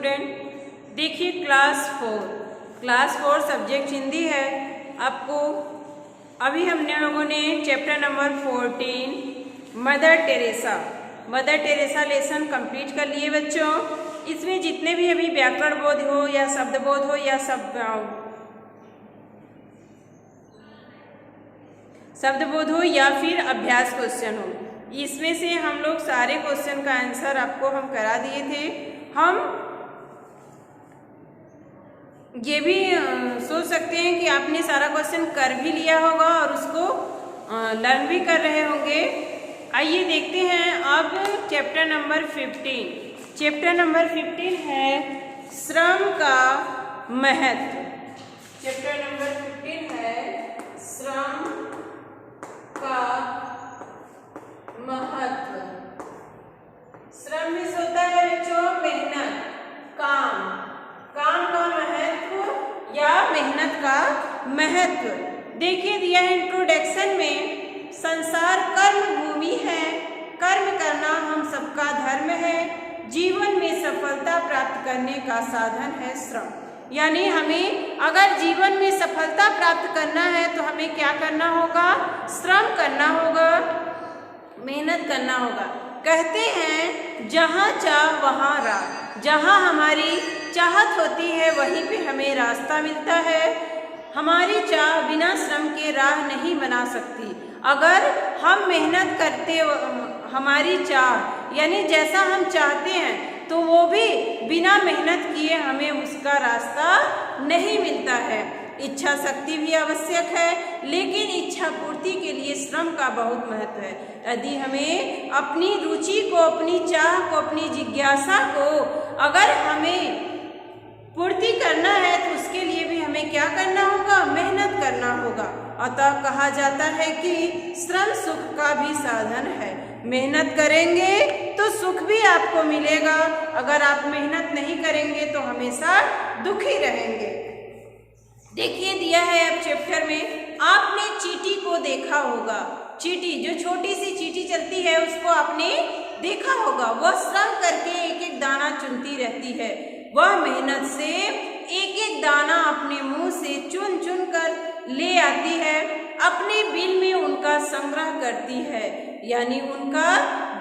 Student, देखिए class four subject Hindi है। आपको अभी हमने लोगों ने chapter number 14 mother Teresa lesson complete कर लिए बच्चों। इसमें जितने भी अभी व्याकरण बोध हो या शब्द बोध हो या शब्द बोध हो या फिर अभ्यास क्वेश्चन हो, इसमें से हम लोग सारे क्वेश्चन का आंसर आपको हम करा दिए थे। हम ये भी सोच सकते हैं कि आपने सारा क्वेश्चन कर भी लिया होगा और उसको लर्न भी कर रहे होंगे। आइए देखते हैं अब चैप्टर नंबर 15। चैप्टर नंबर 15 है श्रम का महत्व। चैप्टर नंबर 15 है श्रम का महत्व। श्रम में होता है बच्चों मेहनत, काम का महत्व या मेहनत का महत्व। देखिए दिया है इंट्रोडक्शन में, संसार कर्म भूमि है, कर्म करना हम सबका धर्म है, जीवन में सफलता प्राप्त करने का साधन है श्रम। यानी हमें अगर जीवन में सफलता प्राप्त करना है तो हमें क्या करना होगा? श्रम करना होगा, मेहनत करना होगा। कहते हैं जहाँ चाह वहाँ राह, जहाँ हमारी चाहत होती है वहीं पे हमें रास्ता मिलता है। हमारी चाह बिना श्रम के राह नहीं बना सकती। अगर हम मेहनत करते, हमारी चाह यानी जैसा हम चाहते हैं तो वो भी बिना मेहनत किए हमें उसका रास्ता नहीं मिलता है। इच्छा शक्ति भी आवश्यक है, लेकिन इच्छा पूर्ति के लिए श्रम का बहुत महत्व है। यदि हमें अपनी रुचि को, अपनी चाह को, अपनी जिज्ञासा को अगर हमें पूर्ति करना है तो उसके लिए भी हमें क्या करना होगा? मेहनत करना होगा। अतः कहा जाता है कि श्रम सुख का भी साधन है। मेहनत करेंगे तो सुख भी आपको मिलेगा, अगर आप मेहनत नहीं करेंगे तो हमेशा दुखी रहेंगे। देखिए दिया है अब चैप्टर में, आपने चींटी को देखा होगा। चींटी, जो छोटी सी चींटी चलती है, उसको आपने देखा होगा। वह श्रम करके एक एक दाना चुनती रहती है। वह मेहनत से एक एक दाना अपने मुंह से चुन चुन कर ले आती है, अपने बिल में उनका संग्रह करती है, यानी उनका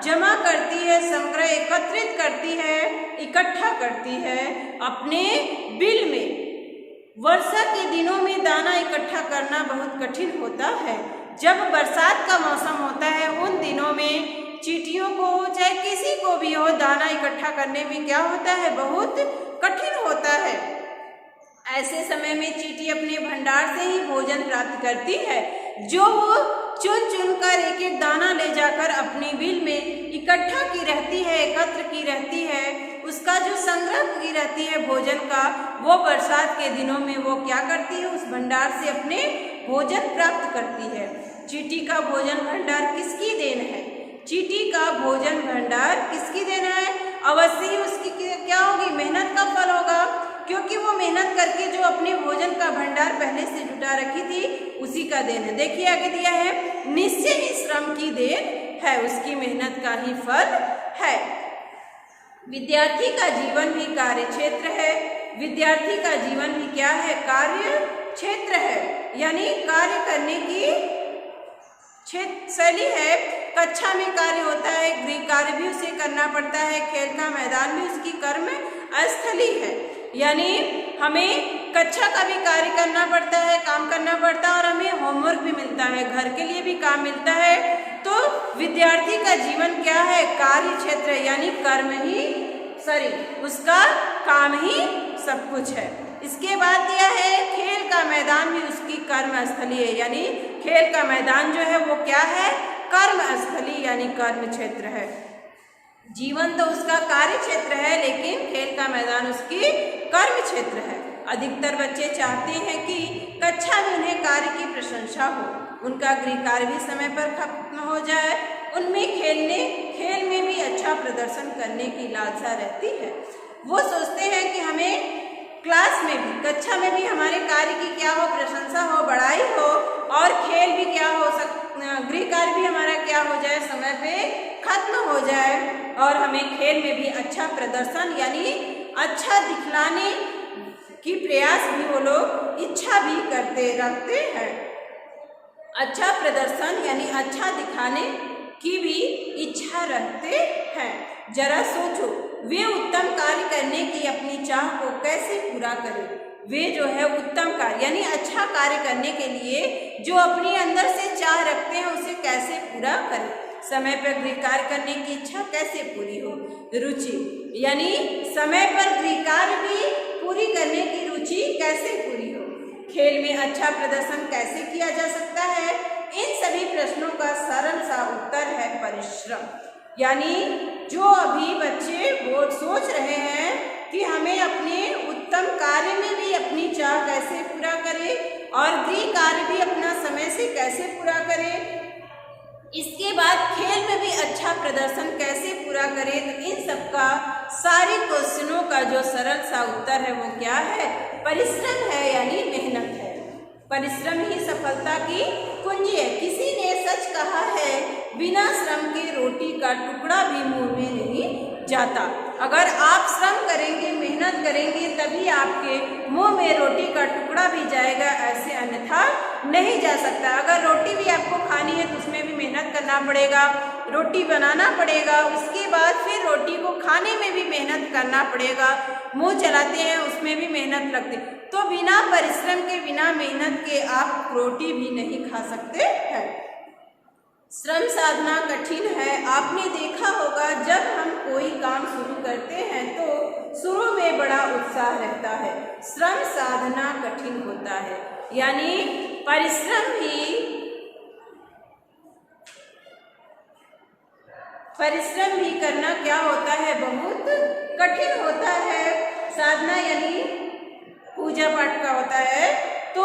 जमा करती है, संग्रह एकत्रित करती है, इकट्ठा करती है अपने बिल में। वर्षा के दिनों में दाना इकट्ठा करना बहुत कठिन होता है। जब बरसात का मौसम होता है उन दिनों में चींटियों को चाहे किसी को भी हो, दाना इकट्ठा करने में क्या होता है? बहुत कठिन होता है। ऐसे समय में चींटी अपने भंडार से ही भोजन प्राप्त करती है, जो वो चुन चुन कर एक एक दाना ले जाकर अपनी बिल में इकट्ठा की रहती है, एकत्र की रहती है। उसका जो संग्रह की रहती है भोजन का, वो बरसात के दिनों में वो क्या करती है? उस भंडार से अपने भोजन प्राप्त करती है। चींटी का भोजन भंडार किसकी देन है? चींटी का भोजन भंडार किसकी देन है? अवश्य ही उसकी क्या होगी? मेहनत का फल होगा, क्योंकि वो मेहनत करके जो अपने भोजन का भंडार पहले से जुटा रखी थी उसी का देन है। देखिए आगे दिया है, निश्चय ही श्रम की देन है, उसकी मेहनत का ही फल है। विद्यार्थी का जीवन भी कार्य क्षेत्र है। विद्यार्थी का जीवन भी क्या है? कार्य क्षेत्र है, यानी कार्य करने की शैली है। कक्षा में कार्य होता है, गृह कार्य भी उसे करना पड़ता है, खेल का मैदान भी उसकी कर्म स्थली है। यानी हमें कक्षा का भी कार्य करना पड़ता है, काम करना पड़ता है, और हमें होमवर्क भी मिलता है, घर के लिए भी काम मिलता है। तो विद्यार्थी का जीवन क्या है? कार्य क्षेत्र है, यानी कर्म ही उसका काम ही सब कुछ है। इसके बाद दिया है, खेल का मैदान भी उसकी कर्म स्थली है, यानी खेल का मैदान जो है वो क्या है? कर्म स्थली यानी कर्म क्षेत्र है। जीवन तो उसका कार्य क्षेत्र है, लेकिन खेल का मैदान उसकी कर्म क्षेत्र है। अधिकतर बच्चे चाहते हैं कि कक्षा में उन्हें कार्य की प्रशंसा हो, उनका गृह कार्य भी समय पर खत्म हो जाए, उनमें खेल में भी अच्छा प्रदर्शन करने की लालसा रहती है। वो सोचते हैं कि हमें क्लास में भी, कक्षा में भी हमारे कार्य की क्या हो? प्रशंसा हो, बड़ाई हो, और खेल भी क्या हो, गृह कार्य भी हमारा क्या हो जाए? समय पे खत्म हो जाए, और हमें खेल में भी अच्छा प्रदर्शन यानी अच्छा दिखलाने की प्रयास भी वो लोग इच्छा भी रखते हैं। अच्छा प्रदर्शन यानी अच्छा दिखाने की भी इच्छा रखते हैं। जरा सोचो, वे उत्तम कार्य करने की अपनी चाह को कैसे पूरा करें। वे जो है उत्तम कार्य यानी अच्छा कार्य करने के लिए जो अपने अंदर से चाह रखते हैं उसे कैसे पूरा करें। समय पर गृह कार्य करने की इच्छा कैसे पूरी हो। रुचि यानी समय पर गृह कार्य भी पूरी करने की रुचि कैसे पूरी हो। खेल में अच्छा प्रदर्शन कैसे किया जा सकता है। इन सभी प्रश्नों का सरल सा उत्तर है परिश्रम। यानी जो अभी बच्चे वो सोच रहे हैं कि हमें अपने उत्तम कार्य में भी अपनी चाह कैसे पूरा करें और गृह कार्य भी अपना समय से कैसे पूरा करें, इसके बाद खेल में भी अच्छा प्रदर्शन कैसे पूरा करें, तो इन सब का सारे क्वेश्चनों का जो सरल सा उत्तर है वो क्या है, परिश्रम है यानी मेहनत है। परिश्रम ही सफलता की कुंजी है। किसी ने सच कहा है, बिना श्रम के रोटी का टुकड़ा भी मुंह में नहीं जाता। अगर आप श्रम करेंगे, मेहनत करेंगे, तभी आपके मुंह में रोटी का टुकड़ा भी जाएगा, ऐसे अन्यथा नहीं जा सकता। अगर रोटी भी आपको खानी है तो उसमें भी मेहनत करना पड़ेगा, रोटी बनाना पड़ेगा, उसके बाद फिर रोटी को खाने में भी मेहनत करना पड़ेगा। मुंह चलाते हैं उसमें भी मेहनत लगती, तो बिना परिश्रम के, बिना मेहनत के आप रोटी भी नहीं खा सकते हैं। श्रम साधना कठिन है। आपने देखा होगा जब हम कोई काम शुरू करते हैं तो शुरू में बड़ा उत्साह रहता है। श्रम साधना कठिन होता है यानी परिश्रम भी करना क्या होता है, बहुत कठिन होता है। साधना यानी पूजा पाठ का होता है, तो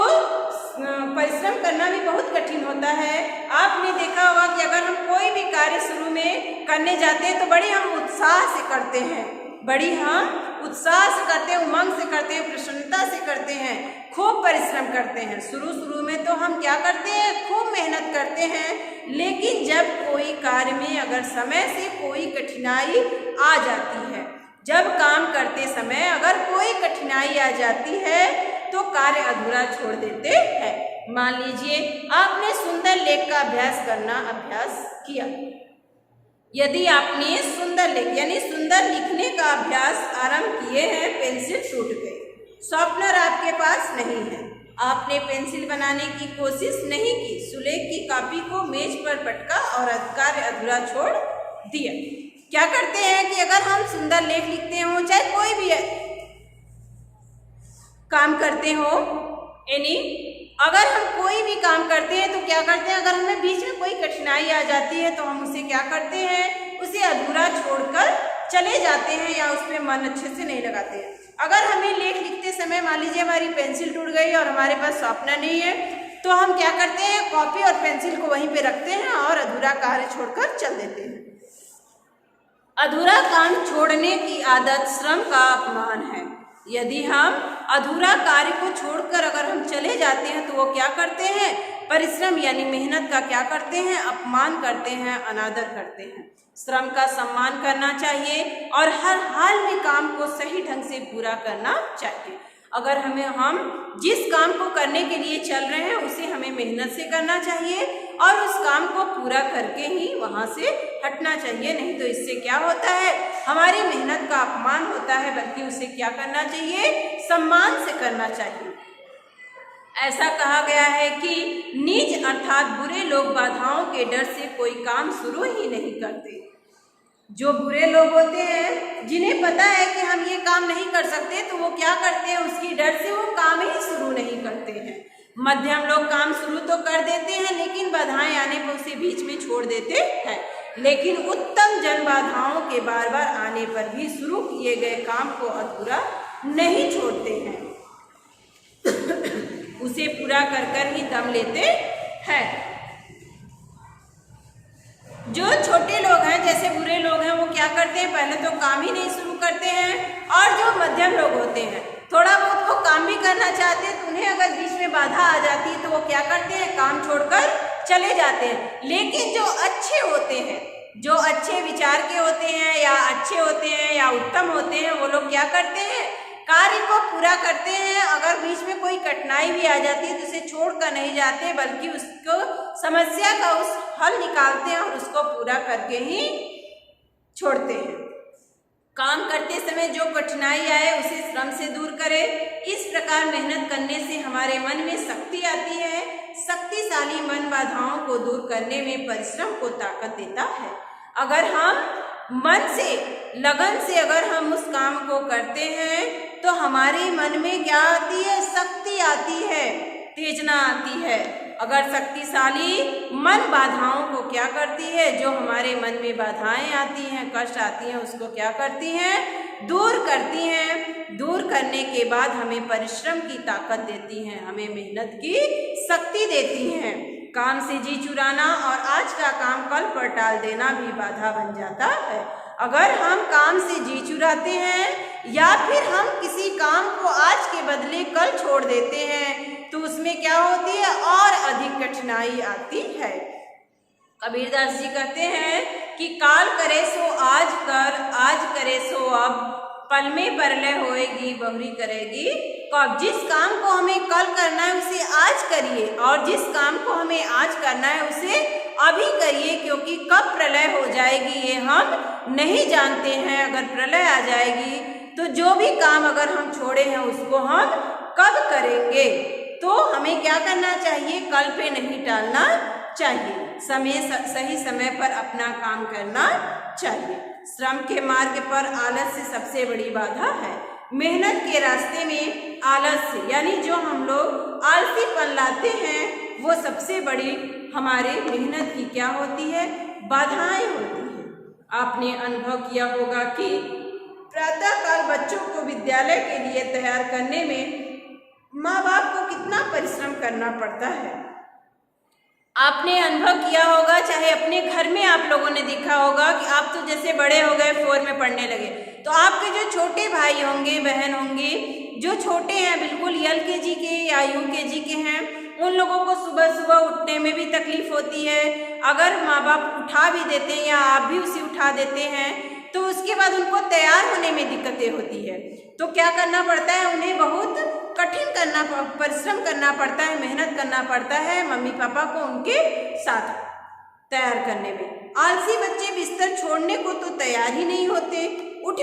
परिश्रम करना भी बहुत कठिन होता है। आपने देखा होगा कि अगर हम कोई भी कार्य शुरू में करने जाते हैं तो बड़ी हम उत्साह से करते हैं, उमंग से करते हैं, प्रसन्नता से करते हैं, खूब परिश्रम करते हैं। शुरू में तो हम क्या करते हैं, खूब मेहनत करते हैं, लेकिन जब कोई कार्य में अगर समय से कोई कठिनाई आ जाती है, जब काम करते समय अगर कोई कठिनाई आ जाती है तो कार्य अधूरा छोड़ देते हैं। मान लीजिए आपने सुंदर लेख का अभ्यास किया। यदि आपने सुंदर लेख यानी सुंदर लिखने का अभ्यास आरंभ किए हैं, पेंसिल टूट गई, शॉर्पनर आपके पास नहीं है, आपने पेंसिल बनाने की कोशिश नहीं की, सुलेख की कॉपी को मेज पर पटका और कार्य अधूरा छोड़ दिया। क्या करते हैं कि अगर हम सुंदर लेख लिखते हो, चाहे कोई भी काम करते हो, यानी अगर हम कोई भी काम करते हैं तो क्या करते हैं, अगर हमें बीच में कोई कठिनाई आ जाती है तो हम उसे क्या करते हैं, उसे अधूरा छोड़कर चले जाते हैं या उसमें मन अच्छे से नहीं लगाते हैं। अगर हमें लेख लिखते समय मान लीजिए हमारी पेंसिल टूट गई और हमारे पास शॉर्पनर नहीं है, तो हम क्या करते हैं, कॉपी और पेंसिल को वहीं पे रखते हैं और अधूरा कार्य छोड़कर चल देते हैं। अधूरा काम छोड़ने की आदत श्रम का अपमान है। यदि हम अधूरा कार्य को छोड़कर अगर हम चले जाते हैं तो वो क्या करते हैं, परिश्रम यानी मेहनत का क्या करते हैं, अपमान करते हैं, अनादर करते हैं। श्रम का सम्मान करना चाहिए और हर हाल में काम को सही ढंग से पूरा करना चाहिए। अगर हम जिस काम को करने के लिए चल रहे हैं उसे हमें मेहनत से करना चाहिए और उस काम को पूरा करके ही वहाँ से हटना चाहिए, नहीं तो इससे क्या होता है, हमारी मेहनत का अपमान होता है, बल्कि उसे क्या करना चाहिए, सम्मान से करना चाहिए। ऐसा कहा गया है कि नीच अर्थात बुरे लोग बाधाओं के डर से कोई काम शुरू ही नहीं करते। जो बुरे लोग होते हैं, जिन्हें पता है कि हम ये काम नहीं कर सकते, तो वो क्या करते हैं, उसकी डर से वो काम ही शुरू नहीं करते हैं। मध्यम लोग काम शुरू तो कर देते हैं लेकिन बाधाएं आने पर उसे बीच में छोड़ देते हैं, लेकिन उत्तम जन बाधाओं के बार बार आने पर भी शुरू किए गए काम को अधूरा नहीं छोड़ते हैं, उसे पूरा कर ही दम लेते हैं। जो छोटे लोग हैं, जैसे बुरे लोग हैं, वो क्या करते हैं, पहले तो काम ही नहीं शुरू करते हैं, और जो मध्यम लोग होते हैं थोड़ा बहुत वो काम भी करना चाहते हैं, तो उन्हें अगर बीच में बाधा आ जाती है तो वो क्या करते हैं, काम छोड़कर चले जाते हैं। लेकिन जो अच्छे होते हैं, जो अच्छे विचार के होते हैं या अच्छे होते हैं या उत्तम होते हैं, वो लोग क्या करते हैं, कार्य को पूरा करते हैं। अगर बीच में कोई कठिनाई भी आ जाती है तो उसे छोड़कर नहीं जाते, बल्कि उसको समस्या का उस हल निकालते हैं और उसको पूरा करके ही छोड़ते हैं। काम करते समय जो कठिनाई आए उसे श्रम से दूर करें। इस प्रकार मेहनत करने से हमारे मन में शक्ति आती है। शक्तिशाली मन बाधाओं को दूर करने में परिश्रम को ताकत देता है। अगर हम मन से, लगन से अगर हम उस काम को करते हैं तो हमारे मन में क्या आती है, शक्ति आती है, तेजना आती है। अगर शक्तिशाली मन बाधाओं को क्या करती है, जो हमारे मन में बाधाएं आती हैं, कष्ट आती हैं, उसको क्या करती हैं, दूर करती हैं। दूर करने के बाद हमें परिश्रम की ताकत देती हैं, हमें मेहनत की शक्ति देती हैं। काम से जी चुराना और आज का काम कल पर टाल देना भी बाधा बन जाता है। अगर हम काम से जी चुराते हैं या फिर हम किसी काम को आज के बदले कल छोड़ देते हैं तो उसमें क्या होती है, और अधिक कठिनाई आती है। कबीरदास जी कहते हैं कि काल करे सो आज कर, आज करे सो अब, पल में परलय होएगी बहुरी करेगी कब। जिस काम को हमें कल करना है उसे आज करिए, और जिस काम को हमें आज करना है उसे अभी करिए, क्योंकि कब प्रलय हो जाएगी ये हम नहीं जानते हैं। अगर प्रलय आ जाएगी तो जो भी काम अगर हम छोड़े हैं उसको हम कब करेंगे। तो हमें क्या करना चाहिए, कल पे नहीं टालना चाहिए, सही समय पर अपना काम करना चाहिए। श्रम के मार्ग पर आलस्य सबसे बड़ी बाधा है। मेहनत के रास्ते में आलस्य यानी जो हम लोग आलसीपन लाते हैं वो सबसे बड़ी हमारे मेहनत की क्या होती है, बाधाएं होती हैं। आपने अनुभव किया होगा कि प्रातःकाल बच्चों को विद्यालय के लिए तैयार करने में माँ बाप को कितना परिश्रम करना पड़ता है। आपने अनुभव किया होगा, चाहे अपने घर में आप लोगों ने देखा होगा कि आप तो जैसे बड़े हो गए, 4 में पढ़ने लगे, तो आपके जो छोटे भाई होंगे, बहन होंगे, जो छोटे हैं बिल्कुल LKG के या UKG के हैं, उन लोगों को सुबह सुबह उठने में भी तकलीफ होती है। अगर माँ बाप उठा भी देते हैं या आप भी उसे उठा देते हैं तो उसके बाद उनको तैयार होने में दिक्कतें होती है। तो क्या करना पड़ता है, उन्हें बहुत कठिन परिश्रम करना पड़ता है, मेहनत करना पड़ता है मम्मी पापा को उनके साथ तैयार करने में। आलसी बच्चे बिस्तर छोड़ने को तो तैयार ही नहीं होते। उठ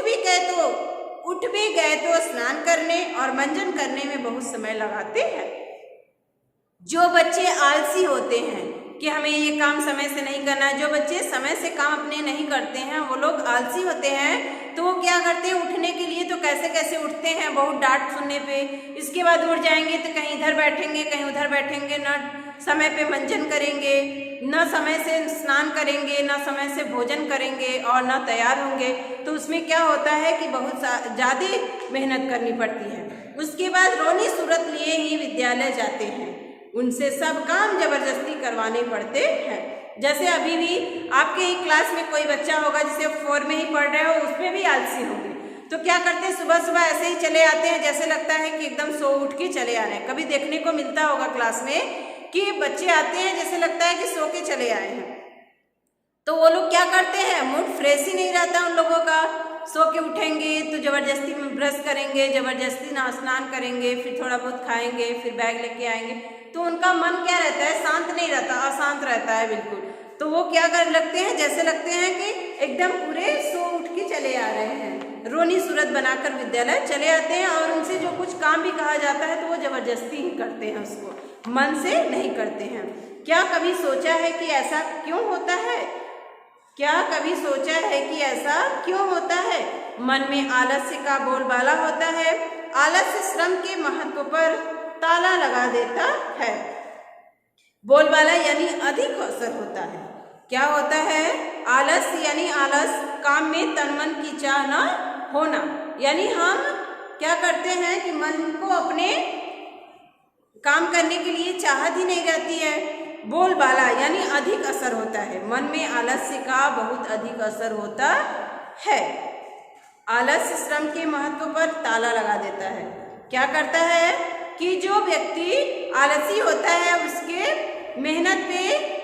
भी गए तो स्नान करने और मंजन करने में बहुत समय लगाते हैं। जो बच्चे आलसी होते हैं कि हमें ये काम समय से नहीं करना है, जो बच्चे समय से काम अपने नहीं करते हैं, वो लोग आलसी होते हैं, तो वो क्या करते हैं, उठने के लिए तो कैसे कैसे उठते हैं, बहुत डांट सुनने पे। इसके बाद उठ जाएंगे तो कहीं इधर बैठेंगे, कहीं उधर बैठेंगे, न समय पे मंजन करेंगे, न समय से स्नान करेंगे, न समय से भोजन करेंगे और न तैयार होंगे। तो उसमें क्या होता है कि बहुत ज़्यादा मेहनत करनी पड़ती है। उसके बाद रोनी सूरत लिए ही विद्यालय जाते हैं, उनसे सब काम जबरदस्ती करवाने पड़ते हैं। जैसे अभी भी आपके ही क्लास में कोई बच्चा होगा जिसे 4 में ही पढ़ रहे हो, उसमें भी आलसी होंगे, तो क्या करते हैं, सुबह सुबह ऐसे ही चले आते हैं, जैसे लगता है कि एकदम सो उठ के चले आ रहे हैं। कभी देखने को मिलता होगा क्लास में कि बच्चे आते हैं जैसे लगता है कि सो के चले आए हैं। तो वो लोग क्या करते हैं, मूड फ्रेश ही नहीं रहता उन लोगों का। सो के उठेंगे तो जबरदस्ती में ब्रश करेंगे, जबरदस्ती ना स्नान करेंगे, फिर थोड़ा बहुत खाएंगे, फिर बैग लेके आएंगे, तो उनका मन क्या रहता है, शांत नहीं रहता, अशांत रहता है बिल्कुल। तो वो क्या कर लगते हैं, जैसे लगते हैं कि एकदम पूरे सो उठ के चले आ रहे हैं, रोनी सूरत बनाकर विद्यालय चले आते हैं। और उनसे जो कुछ काम भी कहा जाता है तो वो जबरदस्ती ही करते हैं, उसको मन से नहीं करते हैं। क्या कभी सोचा है कि ऐसा क्यों होता है? क्या कभी सोचा है कि ऐसा क्यों होता है? मन में आलस्य का बोलबाला होता है। आलस्य श्रम के महत्व पर ताला लगा देता है। बोलबाला यानी अधिक अवसर होता है। क्या होता है? आलस्य यानी आलस, काम में तन मन की चाह न होना, यानी हम क्या करते हैं कि मन को अपने काम करने के लिए चाहत ही नहीं रहती है। बोलबाला यानी अधिक असर होता है, मन में आलस्य का बहुत अधिक असर होता है। आलस्य श्रम के महत्व पर ताला लगा देता है। क्या करता है कि जो व्यक्ति आलसी होता है उसके मेहनत पे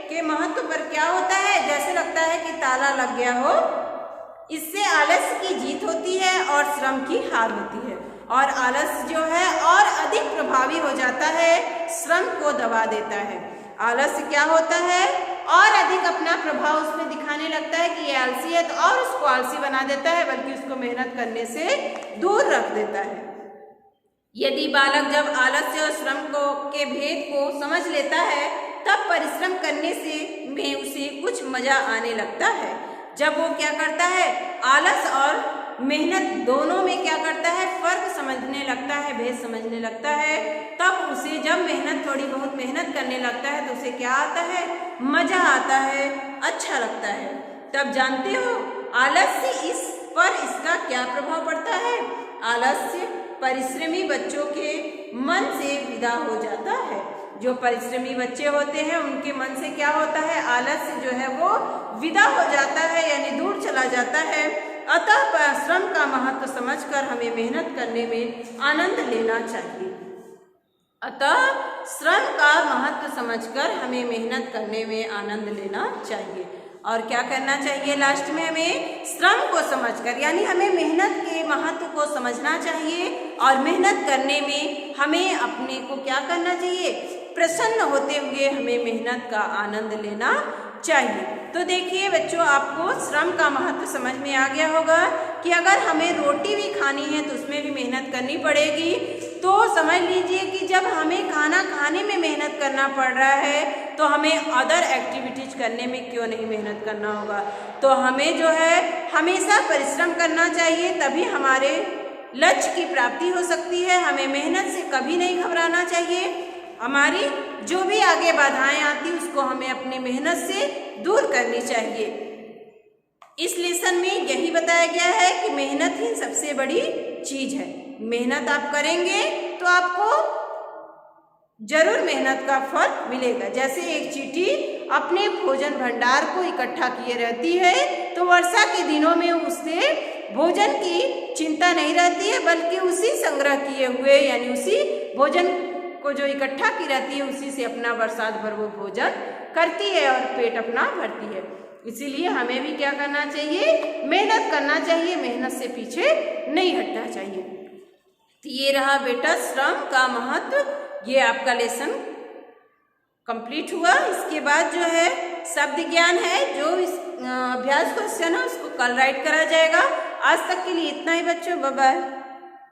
के महत्व पर क्या होता है, जैसे लगता है कि ताला लग गया हो। इससे आलस्य की जीत होती है और श्रम की हार होती है, और आलस्य जो है और अधिक प्रभावी हो जाता है, श्रम को दबा देता है। आलस्य क्या होता है, और अधिक अपना प्रभाव उसमें दिखाने लगता है कि ये आलसी है, तो और उसको आलसी बना देता है, बल्कि उसको मेहनत करने से दूर रख देता है। यदि बालक जब आलस्य और श्रम के भेद को समझ लेता है, तब परिश्रम करने में उसे कुछ मजा आने लगता है। जब वो क्या करता है, आलस और मेहनत दोनों में क्या करता है, फर्क समझने लगता है, भेद समझने लगता है, तब उसे जब मेहनत थोड़ी बहुत मेहनत करने लगता है तो उसे क्या आता है, मजा आता है, अच्छा लगता है। तब जानते हो आलस्य इस पर इसका क्या प्रभाव पड़ता है। आलस्य परिश्रमी बच्चों के मन से विदा हो जाता है। जो परिश्रमी बच्चे होते हैं उनके मन से क्या होता है, आलस्य जो है वो विदा हो जाता है, यानी दूर चला जाता है। अतः श्रम का महत्व समझकर हमें मेहनत करने में आनंद लेना चाहिए। अतः श्रम का महत्व समझकर हमें मेहनत करने में आनंद लेना चाहिए। और क्या करना चाहिए, लास्ट में हमें श्रम को समझकर, यानी हमें मेहनत के महत्व को समझना चाहिए, और मेहनत करने में हमें अपने को क्या करना चाहिए, प्रसन्न होते हुए हमें मेहनत का आनंद लेना चाहिए। तो देखिए बच्चों, आपको श्रम का महत्व समझ में आ गया होगा कि अगर हमें रोटी भी खानी है तो उसमें भी मेहनत करनी पड़ेगी। तो समझ लीजिए कि जब हमें खाना खाने में मेहनत करना पड़ रहा है, तो हमें अदर एक्टिविटीज करने में क्यों नहीं मेहनत करना होगा। तो हमें जो है हमेशा परिश्रम करना चाहिए, तभी हमारे लक्ष्य की प्राप्ति हो सकती है। हमें मेहनत से कभी नहीं घबराना चाहिए। हमारी जो भी आगे बाधाएं आती उसको हमें अपनी मेहनत से दूर करनी चाहिए। इस लेसन में यही बताया गया है कि मेहनत ही सबसे बड़ी चीज है। मेहनत आप करेंगे तो आपको जरूर मेहनत का फल मिलेगा। जैसे एक चींटी अपने भोजन भंडार को इकट्ठा किए रहती है, तो वर्षा के दिनों में उससे भोजन की चिंता नहीं रहती है, बल्कि उसी संग्रह किए हुए, यानी उसी भोजन को जो इकट्ठा की रहती है, उसी से अपना बरसात भर वो भोजन करती है और पेट अपना भरती है। इसीलिए हमें भी क्या करना चाहिए, मेहनत करना चाहिए, मेहनत से पीछे नहीं हटना चाहिए। तो ये रहा बेटा श्रम का महत्व। ये आपका लेसन कंप्लीट हुआ। इसके बाद जो है शब्द ज्ञान है, जो इस अभ्यास क्वेश्चन है उसको कल राइट करा जाएगा। आज तक के लिए इतना ही बच्चों, बाय बाय।